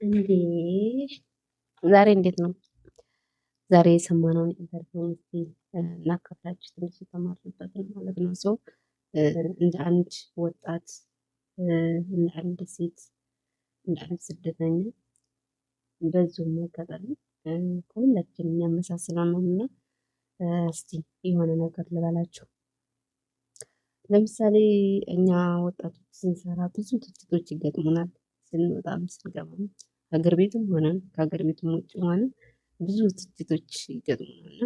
እንዴ ዛሬ እንዴት ነው? ዛሬ የሰማነውን ኢንተርቪው እስኪ እናካፍላችሁ ትንሽ የተማርንበትን ማለት ነው። ሰው እንደ አንድ ወጣት እንደ አንድ ሴት እንደ አንድ ስደተኛ በዚሁም አጋጣሚ ከሁላችን የሚያመሳስለው ነው እና እስቲ የሆነ ነገር ልበላችሁ። ለምሳሌ እኛ ወጣቶች ስንሰራ ብዙ ትችቶች ይገጥሙናል። ስንወጣም ስንገባም ሀገር ቤትም ሆነን ከሀገር ቤትም ውጭ ሆነን ብዙ ትችቶች ይገጥሙናል እና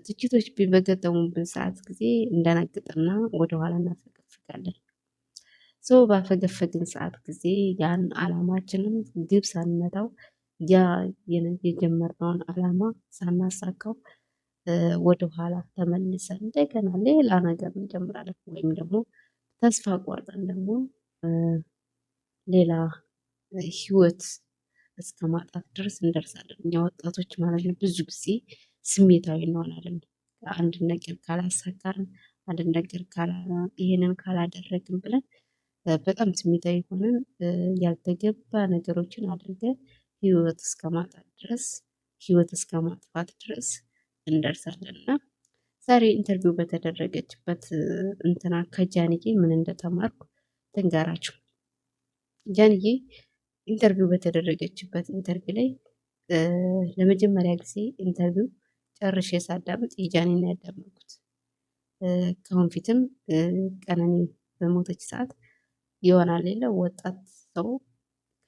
ትችቶች በገጠሙብን ሰዓት ጊዜ እንደነግጥና ወደኋላ እናፈገፍጋለን። ሰው ባፈገፈግን ሰዓት ጊዜ ያን አላማችንን ግብ ሳንመታው ያ የጀመርነውን አላማ ሳናሳካው ወደኋላ ተመልሰን እንደገና ሌላ ነገር እንጀምራለን። ወይም ደግሞ ተስፋ ቆርጠን ደግሞ ሌላ ህይወት እስከ ማጣት ድረስ እንደርሳለን። እኛ ወጣቶች ማለት ነው ብዙ ጊዜ ስሜታዊ እንሆናለን። አንድ ነገር ካላሳካን፣ አንድ ነገር ይሄንን ካላደረግን ብለን በጣም ስሜታዊ ሆነን ያልተገባ ነገሮችን አድርገን ህይወት እስከ ማጣት ድረስ ህይወት እስከ ማጥፋት ድረስ እንደርሳለን እና ዛሬ ኢንተርቪው በተደረገችበት እንትና ከጃንዬ ምን እንደተማርኩ ትንገራችሁ። ጃንዬ ኢንተርቪው በተደረገችበት ኢንተርቪው ላይ ለመጀመሪያ ጊዜ ኢንተርቪው ጨርሼ ሳዳምጥ የጃኒን ያዳመጥኩት። ከአሁን ፊትም ቀነኒ በሞተች ሰዓት ይሆናል ሌላ ወጣት ሰው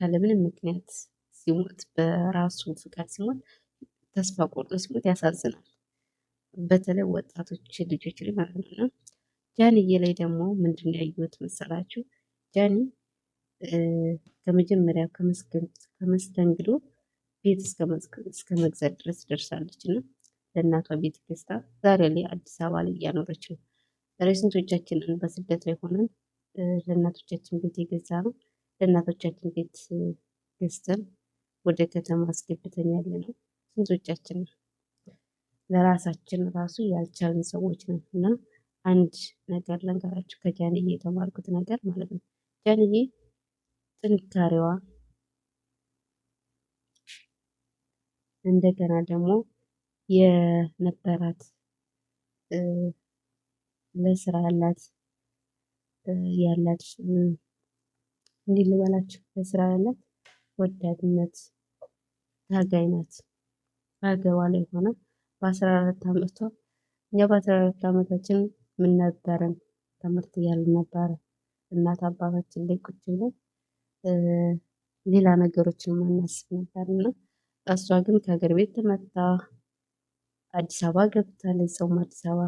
ካለምንም ምክንያት ሲሞት በራሱ ፍቃድ ሲሞት ተስፋ ቆርጦ ሲሞት ያሳዝናል። በተለይ ወጣቶች ልጆች ላይ ማለት ነው። እና ጃንዬ ላይ ደግሞ ምንድን ነው ያየሁት መሰላችሁ? ጃኒ ከመጀመሪያ ከመስተንግዶ ቤት እስከ መግዛት ድረስ ደርሳለች እና ለእናቷ ቤት ገዝታ ዛሬ ላይ አዲስ አበባ ላይ እያኖረች ነው። ዛሬ ስንቶቻችንን በስደት ላይ ሆነን ለእናቶቻችን ቤት የገዛ ነው ለእናቶቻችን ቤት ገዝተን ወደ ከተማ አስገብተን ያለ ነው ስንቶቻችን ለራሳችን ራሱ ያልቻልን ሰዎች ነን። እና አንድ ነገር ልንገራችሁ ከጃንዬ የተማርኩት ነገር ማለት ነው። ጃንዬ ጥንካሬዋ እንደገና ደግሞ የነበራት ለስራ ያላት እንዲህ ልበላችሁ ለስራ ያላት ወዳድነት ታጋይ ናት። በሀገሯ ላይ ሆነ በ14 ዓመቷ እኛ በ14 ዓመታችን ምን ነበረን? ትምህርት እያልን ነበረ እናት አባታችን ላይ ቁጭ ብለን ሌላ ነገሮችን ማናስብ ነበር እና እሷ ግን ከሀገር ቤት ተመታ አዲስ አበባ ገብታለች። ሰውም አዲስ አበባ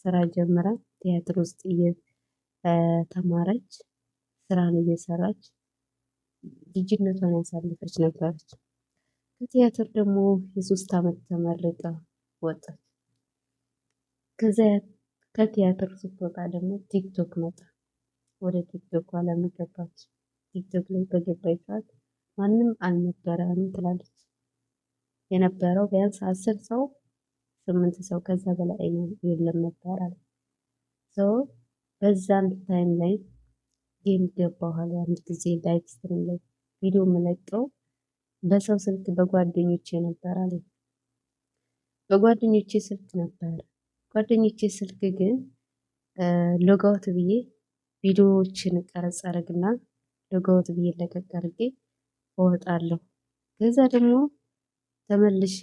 ስራ ጀምራ ቲያትር ውስጥ እየተማረች ስራን እየሰራች ልጅነቷን ያሳለፈች ነበረች። ከቲያትር ደግሞ የ3 ዓመት ተመርቃ ወጣች። ከዚያ ከቲያትር ስትወጣ ደግሞ ቲክቶክ መጣ። ወደ ቲክቶክ ዓለም ገባች። ቲክቶክ ላይ በገባች ሰዓት ማንም አልነበረም ትላለች። የነበረው ቢያንስ 10 ሰው 8 ሰው ከዛ በላይ የለም ነበር አለ ሰው። በዛን ታይም ላይ ጌም ገባኋል። አንድ ጊዜ ላይቭ ስትሪም ላይ ቪዲዮ የምለቀው በሰው ስልክ በጓደኞቼ ነበር አለ። በጓደኞቼ ስልክ ነበር። ጓደኞቼ ስልክ ግን ሎጋውት ብዬ ቪዲዮዎችን ቀረጽ አደርግና ሎጋውት ብዬ ለቀቅ አድርጌ እወጣለሁ። ከዛ ደግሞ ተመልሼ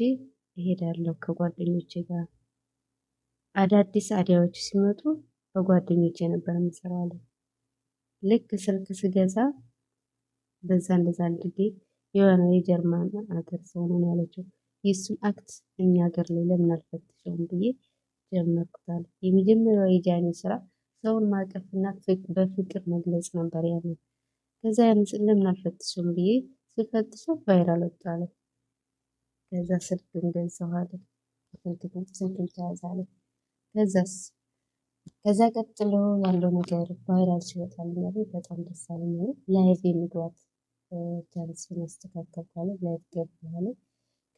እሄዳለሁ ከጓደኞቼ ጋር። አዳዲስ አዲያዎች ሲመጡ በጓደኞቼ ነበር የምሰራው አለ። ልክ ስልክ ስገዛ በዛ እንደዛ አድርጌ የሆነ የጀርመን ሀገር ሰው ነው ያለችው የእሱን አክት እኛ ሀገር ላይ ለምን አልፈትሸውም ብዬ ጀመርኩታል። የመጀመሪያው የጃኒ ስራ ሰውን ማቀፍና በፍቅር መግለጽ ነበር ያለው። ከዛ ያን ለምን አልፈትሽም ብዬ ስፈትሸው ቫይራል ወጣለ። ከዛ ስልክን ገዛሁ አለ። ስልክን ተያዛለ። ከዛ ቀጥሎ ያለው ነገር ቫይራል ሲወጣልኝ በጣም ደስ አለኝ። ላይቭ የመግባት ቻንስ ማስተካከል ካለ ላይቭ ገባሁ።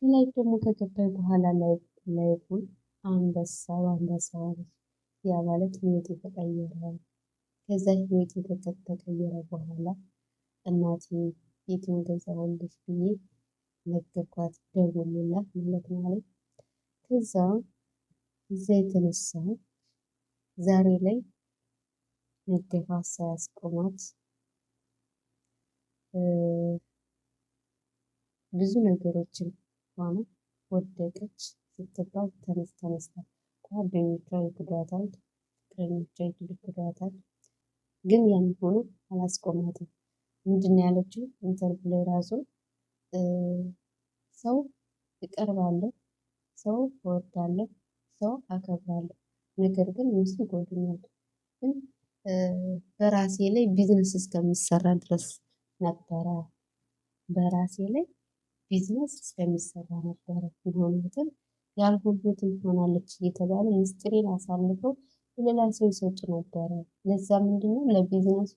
ከላይቭ ደግሞ ከገባኝ በኋላ ላይቭን አንበሳ በአንበሳ ያ ማለት ህይወቴ ተቀየረ። ከዛ ህይወቴ ከተቀየረ በኋላ እናቴ ቤቱን ገዛሁልሽ ብዬ ነገርኳት። ደውዬላት ማለት ነው አለኝ። ከዛ እዛ የተነሳ ዛሬ ላይ መገፋት ሳያስቆማት ብዙ ነገሮችን ሆነ ወደቀች ስትባል ተነስታ ጓደኞቿ ይክዷታል፣ ፍቅረኞቿ ይክዷታል። ግን ያን ሆኖ አላስቆማትም። ምንድን ነው ያለችው? ኢንተርቪው ላይ ራሱ ሰው እቀርባለሁ፣ ሰው እወዳለሁ፣ ሰው አከብራለሁ፣ ነገር ግን እነሱ ይጎዱኛል። ግን በራሴ ላይ ቢዝነስ እስከሚሰራ ድረስ ነበረ በራሴ ላይ ቢዝነስ እስከሚሰራ ነበረ የሆኑትን ያልሆኑትን ሆናለች እየተባለ ሚስጥሬን አሳልፈው ሌላ ሰው ይሰጡ ነበረ። ለዛ ምንድነው ለቢዝነሱ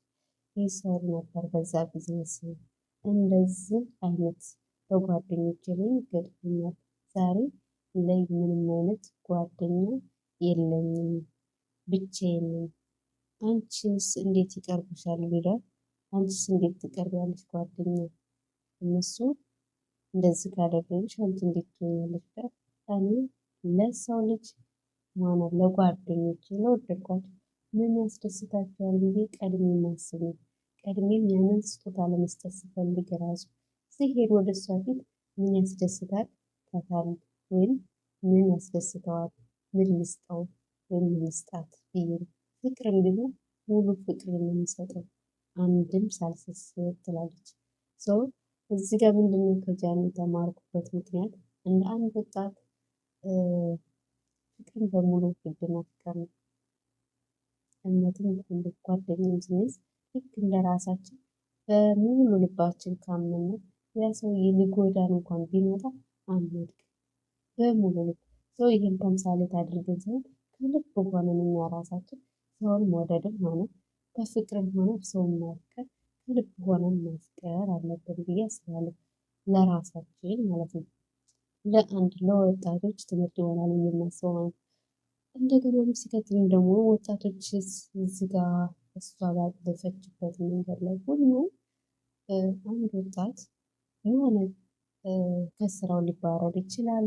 ይሰሩ ነበር። በዛ ቢዝነስ እንደዚህ አይነት በጓደኞቼ ላይ ይገጥሙኛል። ዛሬ ላይ ምንም አይነት ጓደኛ የለኝም፣ ብቻዬን ነኝ። አንቺስ እንዴት ይቀርብሻል ይላል። አንቺስ እንዴት ትቀርቢያለሽ ጓደኛ? እነሱ እንደዚህ ካደረግሽ አንቺ እንዴት ትሆኛለሽ? እኔ ለሰው ልጅ ማለት ለጓደኞቼ ለወደድኳቸው ምን ያስደስታቸዋል ብዬ ቀድሜ ማስብ ነው። ቀድሜም ያንን ስጦታ ለመስጠት ስፈልግ ራሱ ሲሄድ ወደ እሷ ፊት ምን ያስደስታል ታታል ወይም ምን ያስደስተዋል፣ ምን ልስጠው ወይም ምን ልስጣት ብዬ ነው። ፍቅርም ቢሆን ሙሉ ፍቅር የሚሰጠው አንድም ሳልሰስት ትላለች። ሰው እዚህ ጋር ምንድነው ከጃኒ የተማርኩበት ምክንያት እንደ አንድ ወጣት ፍቅርን በሙሉ ልብ ማፍቀር ነው። እምነትም ሁሉ ጓደኛም ስንይዝ ልክ እንደ ራሳችን በሙሉ ልባችን ካመነ ያ ሰውዬ ሊጎዳን እንኳን ቢመጣ አንወድቅ። በሙሉ ልብ ሰው ይሄን ተምሳሌት አድርገን ሳይሆን ከልብ ሆነን እኛ ራሳችን ሰውን መውደድም ሆነ በፍቅርም ሆነ ሰውን ማፍቀር ከልብ ሆነን ማፍቀር አለብን ብዬ አስባለሁ። ለራሳችን ማለት ነው። ለአንድ ለወጣቶች ትምህርት ይሆናል የማስበው ማለት ነው። እንደገና ሲቀጥል ደግሞ ወጣቶች እዚህ ጋር እሷ ባለፈችበት መንገድ ላይ ሁሉ አንድ ወጣት የሆነ ከስራው ሊባረር ይችላል።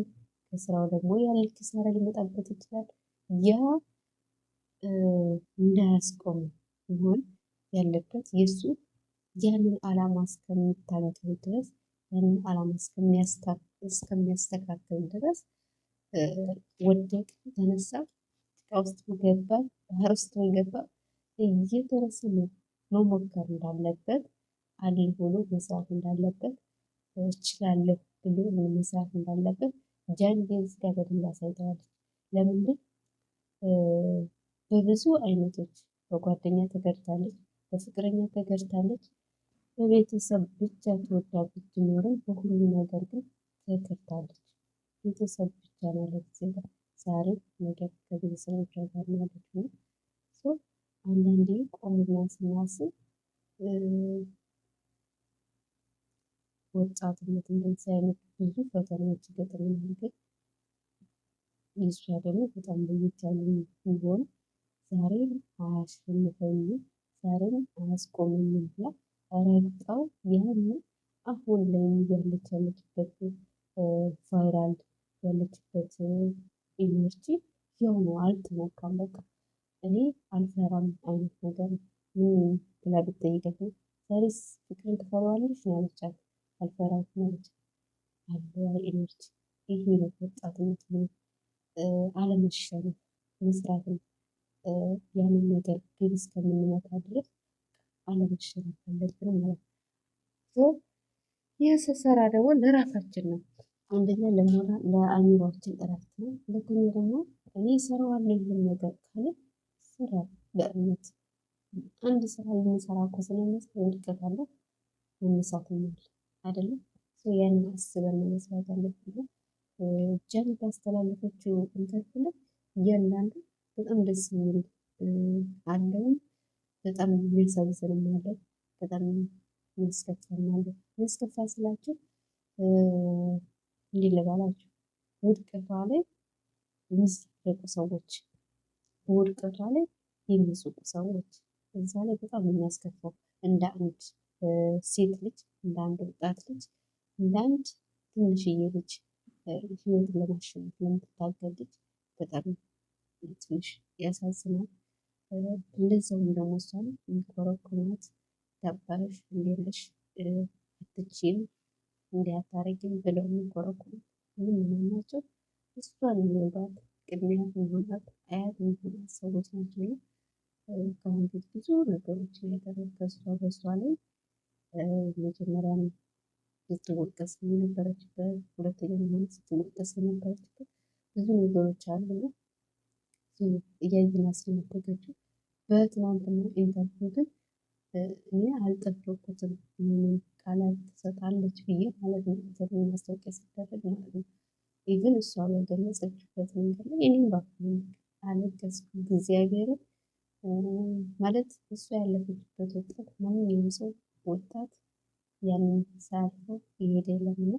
ከስራው ደግሞ ያለ ኪሳራ ሊመጣበት ይችላል። ያ እንዳያስቆም መሆን ያለበት የእሱ ያንን አላማ እስከሚታገል ድረስ ያንን አላማ እስከሚያስተካክል ድረስ ወደቀ፣ ተነሳ፣ ጭቃ ውስጥ ገባ፣ ባህር ውስጥ ገባ እየደረሰ መሞከር እንዳለበት አለኝ ብሎ መስራት እንዳለበት እችላለሁ ብሎ መስራት እንዳለበት ጃኒ እዚህ ጋር በደንብ አሳይተዋለች። ለምንድን በብዙ አይነቶች በጓደኛ ተገድታለች፣ በፍቅረኛ ተገድታለች፣ በቤተሰብ ብቻ ተወዳ ብትኖርም በሁሉ ነገር ግን ተከድታለች። ቤተሰብ ብቻ ማለት ዜጋ ዛሬ ነገር ከቤተሰቦቿ ጋር ማለት ነው። አንዳንዴ ቆም ብለን ስናስብ ወጣትነት እንደዚህ አይነት ብዙ ፈተናዎች ይገጥሙናል። ግን የእሷ ደግሞ በጣም ለየት ያለ ቢሆን ዛሬም አያሸንፈኝም፣ ዛሬም አያስቆመኝም ብላ ረግጣው ያንን አሁን ላይ ያለችበት ቫይራል ያለችበት ኢነርጂ ያው ነው። አልተሞካም። በቃ እኔ አልፈራም አይነት ነገር ብላ ብትጠይቀኝ ዛሬስ ፍቅርን ትፈራዋለች ነው ያለቻት። አልፈራትም አለች። አለ ኢነርጂ ይሄ ነው ወጣትነት ነው። አለመሸነፍ መስራት ነው። ያንን ነገር ግብ እስከምንመታ ድረስ አለመሸነፍ አለብን ማለት ነው። ይህ ስሰራ ደግሞ ለራሳችን ነው። አንደኛ ለአእምሯችን እረፍት ነው። ሁለተኛ ደግሞ እኔ እሰራዋለሁ ይሄን ነገር ካለ ስራ በእምነት አንድ ስራ ልንሰራ እኮ ስለሚመስል ውድቀት አለ መነሳትም አለ አይደለም። ያንን አስበን መስራት አለብን። ጃኒ ባስተላለፈችው ኢንተርቪው ላይ እያንዳንዱ በጣም ደስ የሚል አለውም በጣም የሚያሳዝንም አለ፣ በጣም የሚያስከፋም አለ። የሚያስከፋ ስላችሁ እንዴት ልበላችሁ? ውድቀቷ ላይ የሚሳለቁ ሰዎች፣ በውድቀቷ ላይ የሚስቁ ሰዎች እዛ ላይ በጣም የሚያስከፋው እንደ አንድ ሴት ልጅ እንደ አንድ ወጣት ልጅ እንደ አንድ ትንሽዬ ልጅ ህይወትን ለማሸነፍ ለምትታገል ልጅ በጣም ትንሽ ያሳዝናል። እንደዛውም ደግሞ እሷን የሚኮረኩማት ዳባሽ እንዴለሽ አትችይም እንዲህ አታረጊም ብለው የሚኮረኩሙ ምንም ናቸው። እሷን የሚወዷት ቅድሚያ የሚሆናት አያት የሚሆናት ሰዎች ናቸው። ከአሁን ፊት ብዙ ነገሮችን ያደረገ በእሷ ላይ መጀመሪያም ስትወቀስ የነበረችበት ሁለተኛ ሆነ ስትወቀስ የነበረችበት ብዙ ነገሮች አሉና እያየን ስለመደገችው በትናንትና ኢንተርቪው ግን እኔ አልጠበኩትም። ይህንን ቃላት ትሰጣለች ብዬ ማለት ነው። ኢንተርቪው ማስታወቂያ ሲደረግ ማለት ነው። ኢቭን እሷ በገለጸችበት መንገድ ላይ እኔም ባክኝ አለቀስኩ። እግዚአብሔርን ማለት እሷ ያለፈችበት ወጣት ማንኛውም ሰው ወጣት ያንን ሳያልፈው ይሄድ የለምና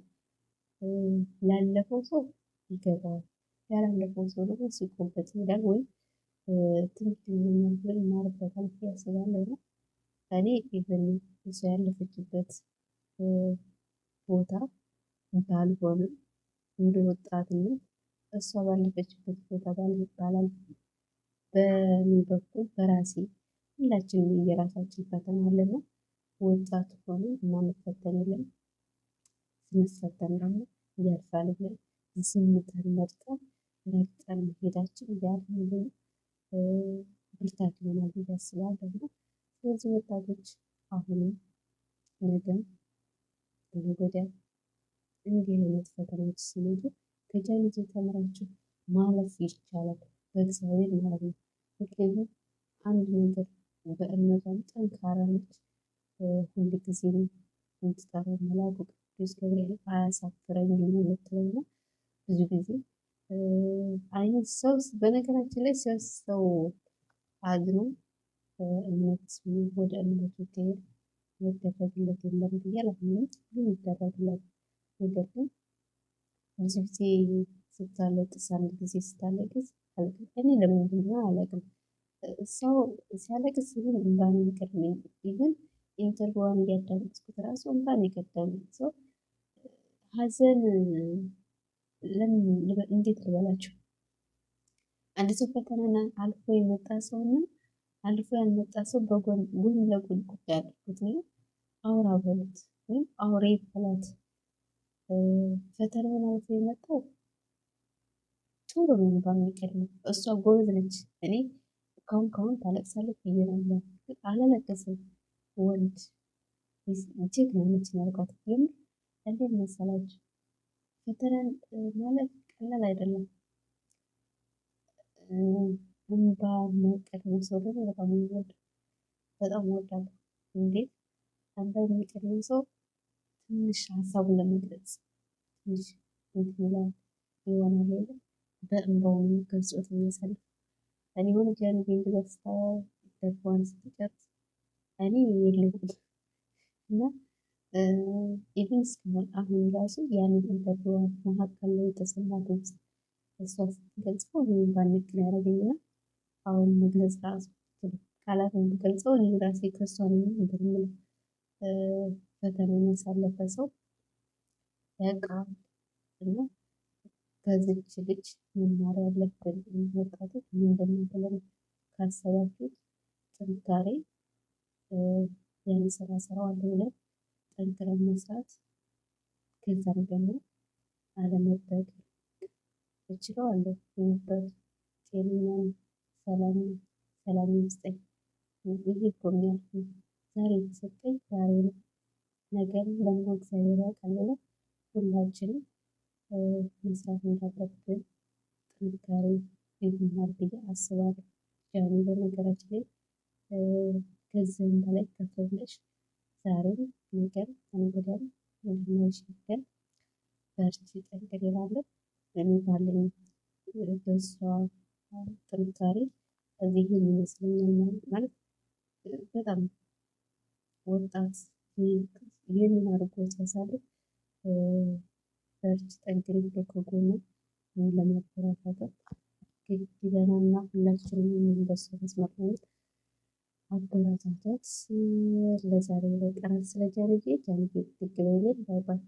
ላለፈው ሰው ይገባዋል፣ ያላለፈው ሰው ደግሞ ሲቆበት ይሄዳል ወይም ትምህርት የሚሆን ይማርበታል ብዬ አስባለሁ። እና እኔ ኢቭን እሷ ያለፈችበት ቦታ ባልሆንም እንደ ወጣትነት እሷ ባለፈችበት ቦታ ባላል በእኔ በኩል በራሴ ሁላችንም የራሳችን ፈተና አለና ወጣት ሆኖ የማንፈተን የለም። ስንፈተን ደግሞ ያልፋል ብለን ዝምታን መርጠን ረግጠን መሄዳችን ያለንን ብርታት ይሆናል ብዬ አስባለሁ። ስለዚህ ወጣቶች አሁንም ነገም ከነገ ወዲያም እንዲህ አይነት ፈተናዎች ሲመጡ ከጃኒት ተምራችሁ ማለፍ ይቻላል በእግዚአብሔር ማለት ነው። ምክንያቱም አንድ ነገር በእምነቷም ጠንካራ ነች። ሁል ጊዜ የምትጠራው መልአኩ ቅዱስ ገብርኤል አያሳፍረኝም የምትለውና ብዙ ጊዜ አይነት ሰው በነገራችን ላይ ሰው አዝኖ እምነት ወደ እምነቱ ከሄደ የሚደረግለት የለም ብዬ አላምንም። ግን ይደረግለት። ነገር ግን ብዙ ጊዜ ስታለቅስ አንድ ጊዜ ስታለቅስ እኔ ለምንድን ነው አላውቅም። ሰው ሲያለቅስ ግን እንባ ነው የሚቀድመኝ። ኢቭን ኢንተርቪዋን እያዳመጥኩት ራሱ እንባ ነው የቀደመኝ። ሰው ሀዘን እንዴት ልበላችሁ? አንድ ሰው ፈተናን አልፎ የመጣ ሰው እና አልፎ ያልመጣ ሰው ጎን ለጎን ቁጭ ያድርጉት ነው አውራ በሉት ወይም አውሬ በላት። ፈተናውን አልፎ የመጣው ቶሎ ነው እንባ የሚቀድመው። እሷ ጎበዝ ነች። እኔ ካሁን ታለቅሳለች ብዬ ነበር፣ ግን አላለቀሰም። ወንድ ጀግና ነች ያልኳት። የምር እንዴት መሰላችሁ? ፈተናን ማለት ቀላል አይደለም። እንባ የሚቀድመው ሰው ደግሞ በጣም እወዳለሁ። እንዴት እንባ የሚቀድመው ሰው ትንሽ ሀሳቡን ለመግለጽ ትንሽ እንትን ይላል ይሆናል የለም በእንባው ገልጾት የሚያሳልፍ እኔ ሆነ ጃን እንደዛ ደርቧን ስትጨርስ እኔ የለሁም እና ኢቭን እስካሁን አሁን ራሱ ያንን ኢንተርቪው መካከል ላይ የተሰማትን እሷ ስትገልጸው እኔም ባንክል ያደረገኝና አሁን መግለጽ ራሱ ቃላትን ብገልጸው እኔ ራሴ ከእሷ ነው እንትን የምለው። ፈተናን ያሳለፈ ሰው ያውቃል። እና ከዚች ልጅ መማር ያለብን ወጣቶች ምንድን ነው ብለን ካሰባችሁት ጥንካሬ ያን ስራ እሰራዋለሁ ብለን ጠንክረን መስራት፣ ከዛም ደግሞ አለመበገር እችለዋለሁ ነበር። ጤናን ሰላም ይስጠኝ። ይሄ እኮ የሚያልፍ ነው። ዛሬ የተሰጠኝ ዛሬ ነው። ነገም ደግሞ እግዚአብሔር ያውቃል ብለን ሁላችንም መስራት እንዳለብን ጥንካሬ ይሆናል ብዬ አስባለሁ። ጃኒ በነገራችን ላይ ከዚህም በላይ ከፍ ብለሽ ዛሬም ነገም ከነገ ወዲያም እንደማይሻገር በርቺ፣ ጠንክሪ እላለሁ። እኔ ባለኝ በእሷ ጥንካሬ እዚህ ይመስለኛል ማለት በጣም ወጣት ይህንን አድርጎ ሲያሳልፍ በርቺ ጠንክሪ ብሎ ከጎኑ ለማበረታታት ግድ ይለናልና ሁላችንም በሷ መስመር ላይ አበረታታት። ለዛሬ ላይ ቀረን ስለ ጃንዬ ጃንዬ ትግበይልን ባይ ባይ